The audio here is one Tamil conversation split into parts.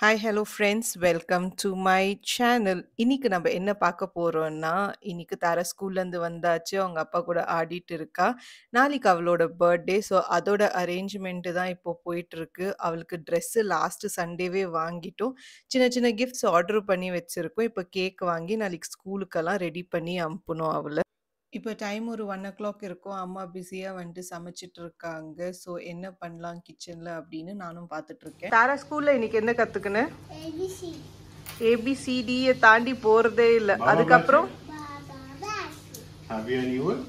Hi hello friends welcome to my channel. இன்னைக்கு நம்ம என்ன பார்க்க போறோம்னா, இன்னைக்கு தாரா ஸ்கூல்லேருந்து வந்தாச்சு. அவங்க அப்பா கூட ஆடிட்டு இருக்கா. நாளைக்கு அவளோட பர்த்டே. ஸோ அதோட அரேஞ்ச்மெண்ட்டு தான் இப்போ போயிட்டுருக்கு. அவளுக்கு ட்ரெஸ்ஸு லாஸ்ட் சண்டேவே வாங்கிட்டோம். சின்ன சின்ன கிஃப்ட்ஸ் ஆர்டர் பண்ணி வச்சிருக்கோம். இப்போ கேக் வாங்கி நாளைக்கு ஸ்கூலுக்கெல்லாம் ரெடி பண்ணி அனுப்பணும் அவள. இப்போ டைம் ஒரு 1:00 இருக்கும். அம்மா பிஸியா வந்துட்டு சமைச்சிட்டு இருக்காங்க. ஸோ என்ன பண்ணலாம் கிச்சன்ல அப்படின்னு நானும் பார்த்துட்டு இருக்கேன். தாரா ஸ்கூல்ல இன்னைக்கு என்ன கத்துக்கின? ஏபிசிடியை தாண்டி போறதே இல்லை. அதுக்கப்புறம் Have you any wood?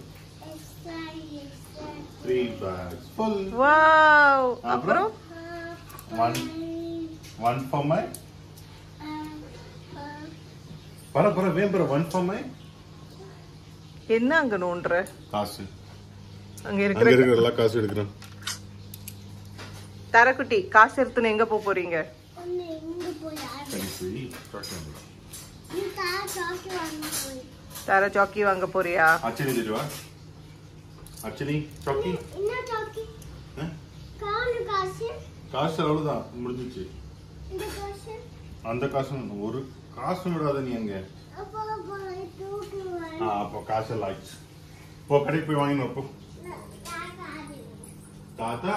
3 bags full. Wow. அப்புறம் One for my. Para vem 1 for my. என்ன அங்க நோண்டுற? காசு. அங்க இருக்கிற எல்லா காசு எடுக்கிறேன். தாராக்குட்டி காசு எடுத்துன்னு எங்க போறீங்க? தாரா சாக்கி வாங்க போறியா? அச்சனி தெரியுமா? அச்சனி சாக்கி. என்ன சாக்கி? காசு அவ்வளவுதான் முடிஞ்சிச்சு. அந்த காசு ஒரு காசு விடாத நீ அங்க. அப்போ காசு எல்லாம் ஆயிடுச்சு. போ கடைக்கு போய் வாங்கினோம். போ தாத்தா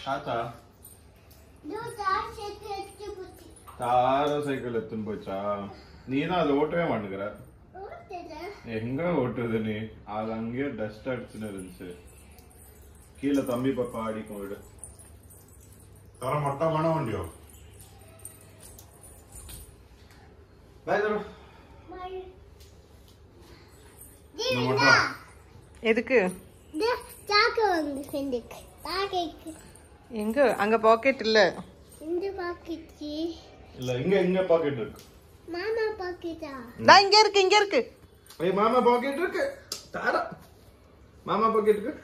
தாத்தா தாரா சைக்கிள் எடுத்துன்னு போச்சா? நீ தான் அதை ஓட்டவே மாட்டேங்கிற. எங்க ஓட்டுறது நீ? அது அங்கேயே டஸ்ட் அடிச்சுன்னு இருந்துச்சு. கீழே தம்பி பப்பா அடிக்கும் விடு. தர மட்டும் வேண வண்டியோ எதுக்கு? எங்க அங்க பாக்கெட் இல்ல. இல்ல இங்க பாக்கெட் இருக்கு. மாமா பாக்கெட்டா? நான் இங்க இருக்கு. ஏய் மாமா பாக்கெட் இருக்கு. தாரா மாமா பாக்கெட் இருக்கு.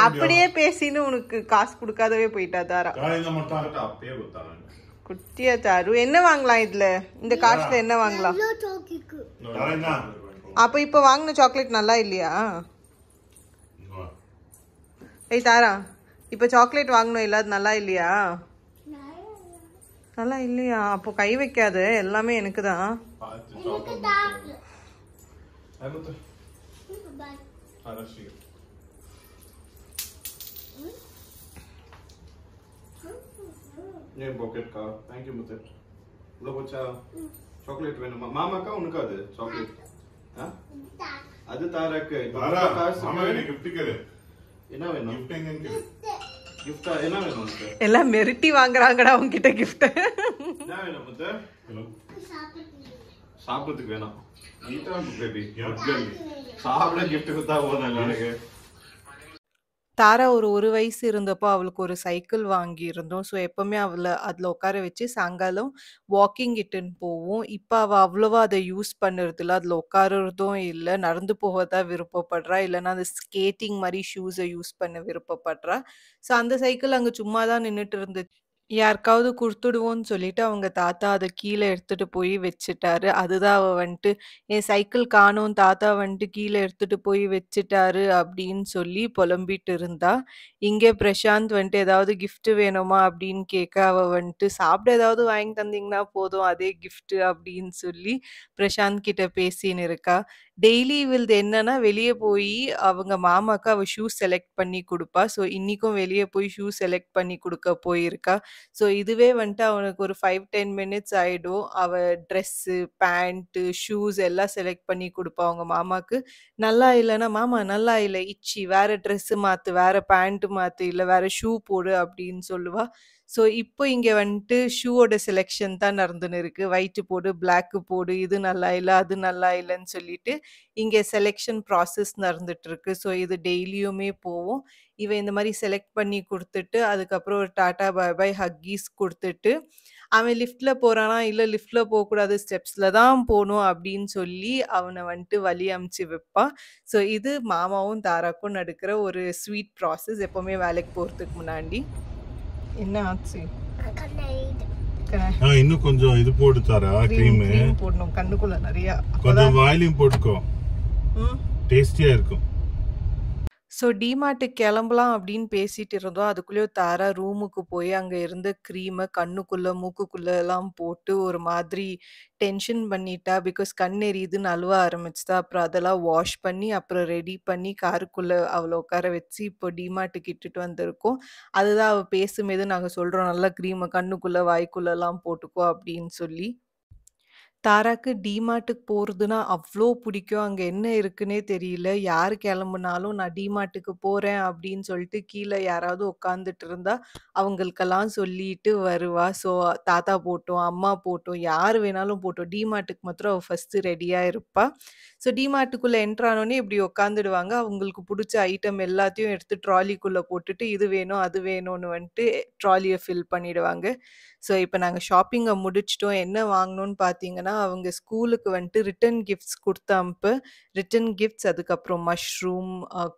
அப்படியே பேசின்னு உனக்கு காசு கொடுக்காதவே போயிட்டா தாரா. குட்டியா தாரு என்ன வாங்கலாம் இதுல? இந்த காசுல என்ன வாங்கலாம்? அப்ப இப்ப வாங்கின சாக்லேட் நல்லா இல்லையா? ஏய் தாரா இப்ப சாக்லேட் வாங்கணும் இல்ல, அது நல்லா இல்லையா? நல்லா இல்லையா? அப்போ கை வைக்காது, எல்லாமே எனக்கு தான். சாக்லேட் வேணுமா மாமாக்கா? உனக்கு அது சாக்லேட் அது தாராக்கு. என்ன வேணும்? கிஃப்டா என்ன வேணும் உனக்கு? எல்லாம் மிரட்டி வாங்குறாங்கடா உன்கிட்ட கிஃப்ட். என்ன வேணும் முத்து? சாப்பிடுறதுக்கு வேணாம். பேபி சாப்பிட கிஃப்ட் கொடுத்தா போதும் எல்லாருக்கு. தாரா ஒரு வயசு இருந்தப்போ அவளுக்கு ஒரு சைக்கிள் வாங்கியிருந்தோம். ஸோ எப்பவுமே அவளை அதில் உட்கார வச்சு சாயங்காலம் வாக்கிங் இட்டுன்னு போவோம். இப்போ அவள் அவ்வளோவா அதை யூஸ் பண்ணுறதில்ல. அதில் உட்காருறதும் இல்லை, நடந்து போக தான் விருப்பப்படுறா. இல்லைன்னா அந்த ஸ்கேட்டிங் மாதிரி ஷூஸை யூஸ் பண்ண விருப்பப்படுறா. ஸோ அந்த சைக்கிள் அங்கே சும்மா தான் நின்றுட்டு இருந்துச்சு. யாருக்காவது குடுத்துடுவோன்னு சொல்லிட்டு அவங்க தாத்தா அத கீழ எடுத்துட்டு போய் வச்சுட்டாரு. அதுதான் அவ வந்துட்டு, "என் சைக்கிள் காணோம், தாத்தா வந்துட்டு கீழ எடுத்துட்டு போய் வச்சுட்டாரு" அப்படின்னு சொல்லி புலம்பிட்டு இருந்தா. இங்க பிரசாந்த் வந்துட்டு, "ஏதாவது கிஃப்ட் வேணுமா?" அப்படின்னு கேட்க, அவ வந்துட்டு, "சாப்பிட ஏதாவது வாங்கி தந்தீங்கன்னா போதும், அதே கிஃப்ட்" அப்படின்னு சொல்லி பிரசாந்த் கிட்ட பேசின்னு இருக்கா. டெய்லி இவள்து என்னன்னா, வெளிய போயி அவங்க மாமாக்கு அவ ஷூ செலக்ட் பண்ணி குடுப்பா. ஸோ இன்னிக்கும் வெளிய போய் ஷூ செலக்ட் பண்ணி குடுக்க போயிருக்கா. ஸோ இதுவே வந்துட்டு அவனுக்கு ஒரு 5, 10 மினிட்ஸ் ஆயிடும். அவ ட்ரெஸ்ஸு, பேண்ட்டு, ஷூஸ் எல்லாம் செலக்ட் பண்ணி குடுப்பா அவங்க மாமாக்கு. நல்லா இல்லன்னா, "மாமா நல்லா இல்ல, இச்சி வேற ட்ரெஸ்ஸு மாத்து, வேற பேண்ட் மாத்து, இல்ல வேற ஷூ போடு" அப்படின்னு சொல்லுவா. ஸோ இப்போ இங்க வந்துட்டு ஷூவோட செலக்ஷன் தான் நடந்துன்னு இருக்கு. ஒயிட்டு போடு, பிளாக்கு போடு, இது நல்லா இல்ல, அது நல்லா இல்லன்னு சொல்லிட்டு இங்க செலக்ஷன் ப்ராசஸ் நடந்துட்டு இருக்கு. ஸோ இது டெய்லியுமே போவும். இவ இந்த மாரி செலக்ட் பண்ணி குடுத்துட்டு, அதுக்கப்புறம் ஒரு டாட்டா, பாய் பாய், ஹக்கீஸ் குடுத்துட்டு, அவன் லிஃப்ட்ல போறானா, இல்ல லிஃப்ட்ல போக்கூடாது, ஸ்டெப்ஸ்ல தான் போணும் அப்படின்னு சொல்லி அவன வந்துட்டு வழி அனுப்பிச்சு வைப்பா. ஸோ இது மாமாவும் தாராக்கும் நடக்கிற ஒரு ஸ்வீட் ப்ராசஸ் எப்பவுமே வேலைக்கு போறதுக்கு முன்னாடி. என்ன ஆச்சு? இன்னும் கொஞ்சம் இது போட்டு தரா க்ரீம் க்ரீம் போடணும் கண்ணுக்குள்ள நிறைய, கொஞ்சம் வாயிலையும் போட்டுக்கோ, டேஸ்டியா இருக்கும். ஸோ டிமார்ட்டுக்கு கிளம்பலாம் அப்படின்னு பேசிட்டு இருந்தோம். அதுக்குள்ளேயே தாரா ரூமுக்கு போய் அங்க இருந்த க்ரீமை கண்ணுக்குள்ள மூக்குக்குள்ள எல்லாம் போட்டு ஒரு மாதிரி டென்ஷன் பண்ணிட்டா. பிகாஸ் கண் எரியுதுன்னு அழுவ ஆரம்பிச்சுட்டா. அப்புறம் அதெல்லாம் வாஷ் பண்ணி அப்புறம் ரெடி பண்ணி காருக்குள்ள அவளை உட்கார வச்சு இப்போ டிமார்ட்டுக்கு இட்டுட்டு வந்திருக்கோம். அதுதான் அவள் பேசும்போது நாங்கள் சொல்கிறோம், நல்லா க்ரீமை கண்ணுக்குள்ள வாய்க்குள்ளெல்லாம் போட்டுக்கோ அப்படின்னு சொல்லி. தாராக்கு டிமார்ட்டுக்கு போறதுன்னா அவ்ளோ பிடிக்கும். அங்க என்ன இருக்குன்னே தெரியல. யாரு கிளம்புனாலும் நான் டிமார்ட்டுக்கு போறேன் அப்படின்னு சொல்லிட்டு கீழ யாராவது உட்காந்துட்டு இருந்தா, அவங்களுக்கெல்லாம் சொல்லிட்டு வருவா. ஸோ தாத்தா போட்டும், அம்மா போட்டும், யார் வேணாலும் போட்டும், டிமார்ட்டுக்கு மாத்திரம் அவ ஃபர்ஸ்ட்டு ரெடியா இருப்பா. ஸோ டிமார்ட்டுக்குள்ள என்டர் ஆனோனே இப்படி உட்காந்துடுவாங்க. அவங்களுக்கு புடிச்ச ஐட்டம் எல்லாத்தையும் எடுத்து ட்ராலிக்குள்ள போட்டுட்டு, இது வேணும், அது வேணும்னு வந்துட்டு ட்ராலிய ஃபில் பண்ணிடுவாங்க. ஸோ இப்ப நாங்க ஷாப்பிங்க முடிச்சுட்டோம். என்ன வாங்கணும்னு பார்த்தீங்கன்னா, அவங்க ஸ்கூலுக்கு வந்துட்டு ரிட்டர்ன் கிஃப்ட்ஸ் குடுத்து அனுப்ப, ரிட்டர்ன் கிஃப்ட்ஸ் அதுக்கப்புறம் மஷ்ரூம்,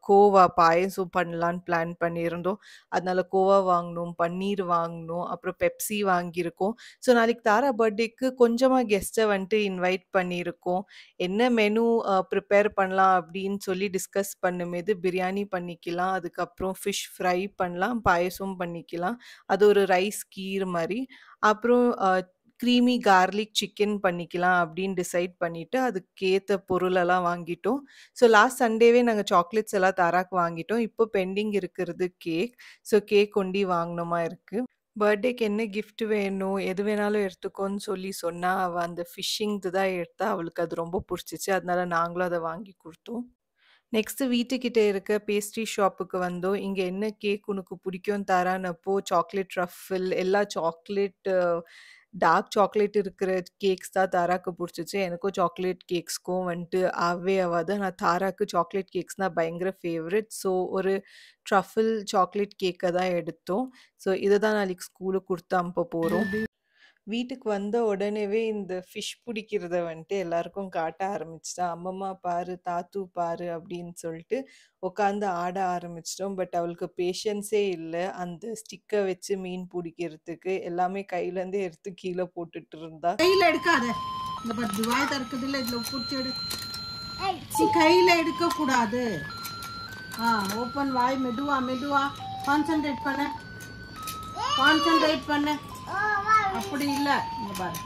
கோவா பாயாசம் பண்ணலான்னு பிளான் பண்ணியிருந்தோம். அதனால கோவா வாங்கணும், பன்னீர் வாங்கணும், அப்புறம் பெப்சி வாங்கியிருக்கோம். ஸோ நாளைக்கு தாரா பர்த்டேக்கு கொஞ்சமா கெஸ்ட்ட வந்துட்டு இன்வைட் பண்ணியிருக்கோம். என்ன மெனு ப்ரிப்பேர் பண்ணலாம் அப்படின்னு சொல்லி டிஸ்கஸ் பண்ணும்போது, பிரியாணி பண்ணிக்கலாம், அதுக்கப்புறம் ஃபிஷ் ஃப்ரை பண்ணலாம், பாயாசம் பண்ணிக்கலாம். அது ஒரு ரைஸ் கீர் மாரி. அப்புறம் க்ரீமி கார்லிக் சிக்கன் பண்ணிக்கலாம் அப்படின்னு டிசைட் பண்ணிட்டு, அதுக்கேத்த பொருளெல்லாம் வாங்கிட்டோம். ஸோ லாஸ்ட் சண்டேவே நாங்க சாக்லேட்ஸ் எல்லாம் தாராக்கு வாங்கிட்டோம். இப்போ பெண்டிங் இருக்கிறது கேக். ஸோ கேக் ஒண்டி வாங்கணுமா இருக்கு. பர்த்டேக்கு என்ன கிஃப்ட் வேணும், எது வேணாலும் எடுத்துக்கோன்னு சொல்லி சொன்னா, அவ அந்த ஃபிஷ்ஷிங்து தான் எடுத்தா. அவளுக்கு அது ரொம்ப புடிச்சுச்சு. அதனால நாங்களும் அத வாங்கி குடுத்தோம். நெக்ஸ்ட் வீட்டுக்கிட்ட இருக்க பேஸ்ட்ரி ஷாப்புக்கு வந்தோம். இங்க என்ன கேக் உனக்கு பிடிக்கும் தாரான்னப்போ, சாக்லேட் ட்ரஃபிள் எல்லா சாக்லேட் டார்க் சாக்லேட் இருக்கிற கேக்ஸ் தான் தாராக்கு புடிச்சுச்சு. எனக்கும் சாக்லேட் கேக்ஸ்க்கும் வந்துட்டு ஆகவே ஆவாது. ஆனா தாராக்கு சாக்லேட் கேக்ஸ்னா பயங்கர ஃபேவரைட். ஸோ ஒரு ட்ரஃபிள் சாக்லேட் கேக்க தான் எடுத்தோம். ஸோ இத தான் நாளைக்கு ஸ்கூலுக்கு குடுத்து அனுப்ப போறோம். வீட்டுக்கு வந்த உடனேவே இந்த ஃபிஷ் பிடிக்கிறத வந்துட்டு எல்லாருக்கும் காட்ட ஆரம்பிச்சுட்டா. அம்மம்மா பாரு, தாத்து பாரு அப்படின்னு சொல்லிட்டு உட்காந்து ஆட ஆரம்பிச்சிட்டோம். பட் அவளுக்கு பேஷன்ஸே இல்ல. அந்த ஸ்டிக்க வச்சு மீன் பிடிக்கிறதுக்கு எல்லாமே கையிலேருந்தே எடுத்து கீழே போட்டுட்டு இருந்தா. கையில எடுக்காத, இந்த பத்து வாய் திறக்குது இல்ல, இதுல பிடிச்சி எடு. நீ கையில எடுக்க கூடாது. ஓப்பன் வாய், மெதுவா மெதுவா கான்சென்ட்ரேட் பண்ண, கான்சென்ட்ரேட் பண்ண. அப்படி இல்ல, இங்க பாரு,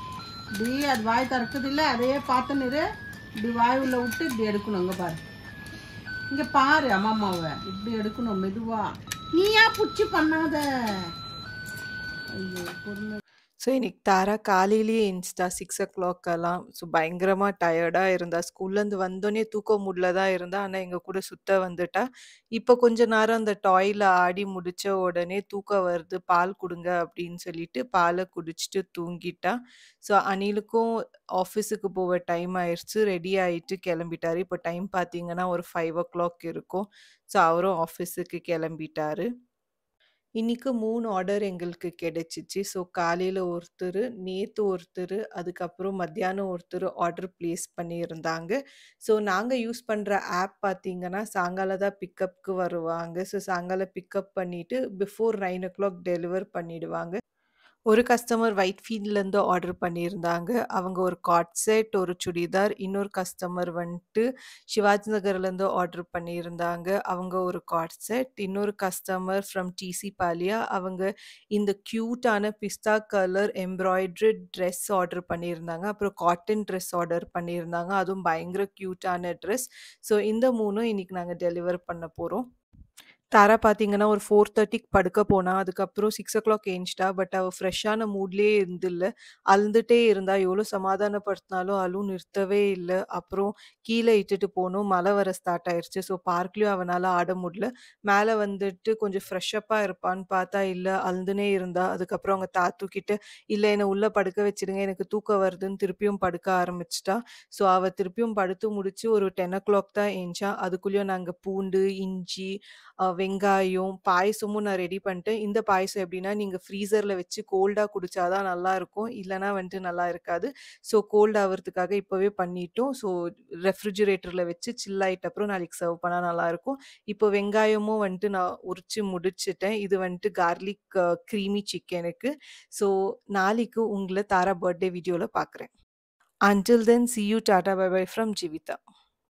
இப்படி அது வாய் திறக்குது இல்ல, அதையே பார்த்துன்னு இரு. இப்படி வாய் உள்ள விட்டு இப்படி எடுக்கணும். இங்க பாரு, இங்க பாரு அம்மாவை, இப்படி எடுக்கணும் மெதுவா. நீயா புடிச்சு பண்ணாத. ஐயோ பொண்ணு. ஸோ இன்னைக்கு தாரா காலையிலேயே எந்திச்சிட்டா 6 o'clockலாம். ஸோ பயங்கரமா டயர்டா இருந்தா. ஸ்கூல்லேருந்து வந்தோடனே தூக்க மூட்ல தான் இருந்தா. ஆனா எங்க கூட சுத்த வந்துட்டா. இப்போ கொஞ்ச நேரம் அந்த டாய்ல ஆடி முடிச்ச உடனே தூக்கம் வருது, பால் குடுங்க அப்படின்னு சொல்லிட்டு பாலை குடிச்சிட்டு தூங்கிட்டா. ஸோ அனிலுக்கும் ஆஃபீஸுக்கு போக டைம் ஆயிடுச்சு. ரெடி ஆயிட்டு கிளம்பிட்டாரு. இப்போ டைம் பார்த்தீங்கன்னா ஒரு 5 o'clock இருக்கும். ஸோ அவரும் ஆஃபீஸுக்கு கிளம்பிட்டாரு. இன்னைக்கு 3 ஆர்டர் எங்களுக்கு கிடைச்சிச்சு. ஸோ காலையில ஒருத்தரு, நேத்து ஒருத்தரு, அதுக்கப்புறம் மத்தியானம் ஒருத்தரு ஆர்டர் பிளேஸ் பண்ணியிருந்தாங்க. ஸோ நாங்க யூஸ் பண்ற ஆப் பார்த்தீங்கன்னா, சாயங்காலம் தான் பிக்கப்க்கு வருவாங்க. ஸோ சாயங்காலம் பிக்கப் பண்ணிட்டு பிஃபோர் 9 o'clock டெலிவர் பண்ணிடுவாங்க. ஒரு கஸ்டமர் ஒயிட்ஃபீல்ட்லேருந்து ஆர்டர் பண்ணியிருந்தாங்க. அவங்க ஒரு கார்ட் செட், ஒரு சுடிதார். இன்னொரு கஸ்டமர் வந்துட்டு சிவாஜி நகர்லேருந்து ஆர்டர் பண்ணியிருந்தாங்க. அவங்க ஒரு கார்ட் செட். இன்னொரு கஸ்டமர் ஃப்ரம் டிசி பாலியா. அவங்க இந்த க்யூட்டான பிஸ்தா கலர் எம்ப்ராய்டரி ட்ரெஸ் ஆர்டர் பண்ணியிருந்தாங்க. அப்புறம் காட்டன் ட்ரெஸ் ஆர்டர் பண்ணியிருந்தாங்க. அதுவும் பயங்கர க்யூட்டான ட்ரெஸ். ஸோ இந்த 3ம் இன்னைக்கு நாங்க டெலிவர் பண்ண போறோம். தாரா பார்த்தீங்கன்னா, ஒரு 4:30க்கு படுக்க போனா. அதுக்கப்புறம் 6 o'clock எந்திச்சிட்டா. பட் அவ ஃப்ரெஷ்ஷான மூட்லயே இருந்தில்ல. அழுதுட்டே இருந்தா. எவ்வளோ சமாதானப்படுத்தினாலும் நிறுத்தவே இல்ல. அப்புறம் கீழ இட்டுட்டு போனோம். மழை வர ஸ்டார்ட் ஆயிருச்சு. ஸோ பார்க்லயும் அவனால ஆட முடியல. மேல வந்துட்டு கொஞ்சம் ஃப்ரெஷ்ஷப்பா இருப்பான்னு பார்த்தா இல்ல. அழுதுனே இருந்தா. அதுக்கப்புறம் அவங்க தாத்து கிட்ட, "இல்ல என்ன உள்ள படுக்க வச்சுடுங்க. எனக்கு தூக்கம் வருதுன்னு" திருப்பியும் படுக்க ஆரம்பிச்சுட்டா. ஸோ அவ திருப்பியும் படுத்து முடிச்சு ஒரு 10 o'clock தான் எந்திச்சா. அதுக்குள்ளயும் நாங்க பூண்டு, இஞ்சி, வெங்காயம், பாயசமும் நான் ரெடி பண்ணிட்டேன். இந்த பாயசம் எப்படின்னா, நீங்க ஃப்ரீசர்ல வச்சு கோல்டா குடிச்சா தான் நல்லாருக்கும். இல்லன்னா வந்துட்டு நல்லா இருக்காது. ஸோ கோல்ட் ஆவறதுக்காக இப்பவே பண்ணிட்டோம். ஸோ ரெஃப்ரிஜிரேட்டர்ல வச்சு சில் ஆயிட்ட அப்புறம் நாளைக்கு சர்வ் பண்ணா நல்லாருக்கும். இப்போ வெங்காயமும் வந்துட்டு நான் உரிச்சு முடிச்சுட்டேன். இது வந்துட்டு கார்லிக் கிரீமி சிக்கனுக்கு. ஸோ நாளைக்கு உங்கள தாரா பர்த்டே வீடியோல பார்க்குறேன். Until then, see you. Tata. Bye bye from Jivita.